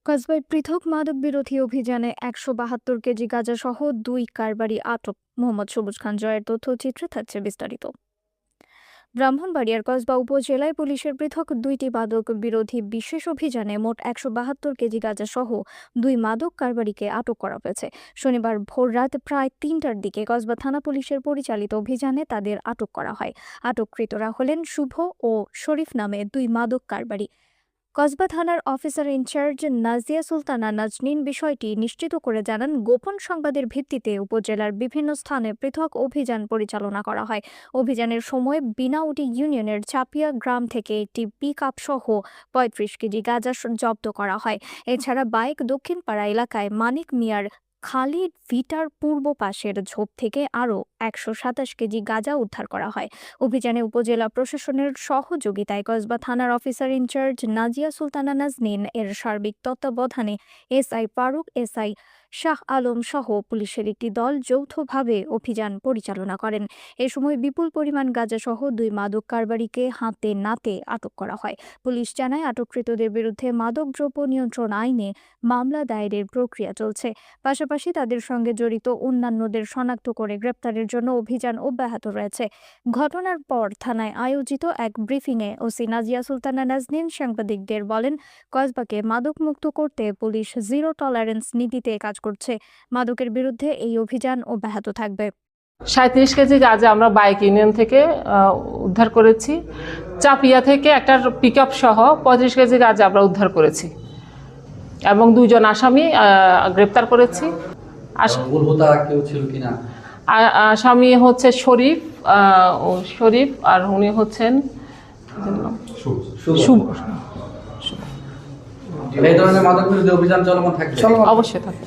কসবায় পৃথক মাদক বিরোধী অভিযানে ১৭২ কেজি গাঁজাসহ ২ কারবারি আটক। মোহাম্মদ সবুজ খান জয়ের তথ্যচিত্রে থাকছে বিস্তারিত। ব্রাহ্মণবাড়িয়ার কসবা উপজেলায় পুলিশের পৃথক ২টি মাদক বিরোধী বিশেষ অভিযানে মোট ১৭২ কেজি গাঁজাসহ ২ মাদক কারবারিকে আটক করা হয়েছে। শনিবার ভোররাত প্রায় ৩টার দিকে কসবা থানা পুলিশের পরিচালিত অভিযানে তাদের আটক করা হয়। আটককৃতরা হলেন শুভ ও শরীফ নামে ২ মাদক কারবারি। কসবা থানার অফিসার ইনচার্জ নাজিয়া সুলতানা নাজনীন বিষয়টি নিশ্চিত করে জানান, গোপন সংবাদের ভিত্তিতে উপজেলার বিভিন্ন স্থানে পৃথক অভিযান পরিচালনা করা হয়। অভিযানের সময় বিনাউটি ইউনিয়নের চাপিয়া গ্রাম থেকে একটি পিকআপ সহ ৩৫ কেজি গাঁজা জব্দ করা হয়। এছাড়া বাইক দক্ষিণপাড়া এলাকায় মানিক মিয়ার খালিদ ভিটার পূর্ব পাশের ঝোপ থেকে আরও ১২৭ কেজি গাঁজা উদ্ধার করা হয়। অভিযানে উপজেলা প্রশাসনের সহযোগিতায় কসবা থানার অফিসার ইনচার্জ নাজিয়া সুলতানা নাজনীন এর সার্বিক তত্ত্বাবধানে এসআই ফারুক, এসআই শাহ আলম সহ পুলিশের একটি দল যৌথভাবে অভিযান পরিচালনা করেন। এ সময় বিপুল পরিমাণ গাঁজাসহ ২ মাদক কারবারিকে হাতে নাতে আটক করা হয়। পুলিশ জানায়, আটককৃতদের বিরুদ্ধে মাদকদ্রব্য নিয়ন্ত্রণ আইনে মামলা দায়েরের প্রক্রিয়া চলছে। পাশাপাশি তাদের সঙ্গে জড়িত অন্যান্যদের শনাক্ত করে গ্রেপ্তারের জন্য অভিযান অব্যাহত রয়েছে। ঘটনার পর থানায় আয়োজিত এক ব্রিফিংয়ে ওসি নাজিয়া সুলতানা নাজনীন সাংবাদিকদের বলেন, কসবাকে মাদকমুক্ত করতে পুলিশ জিরো টলারেন্স নীতিতে কাজ করছে। মাদকের বিরুদ্ধে এই অভিযান অব্যাহত থাকবে। ৩৭ কেজি গাঁজা আমরা বাইক ইউনিয়ন থেকে উদ্ধার করেছি। চাপিয়া থেকে একটা পিকআপ সহ ৩৫ কেজি গাঁজা আমরা উদ্ধার করেছি এবং ২ জন আসামি গ্রেপ্তার করেছি। আসামি হচ্ছে শরীফ আর উনি হচ্ছেন শুভ। এই ধরনের মাদক বিরোধী অভিযান চলমান থাকবে, অবশ্যই থাকবে।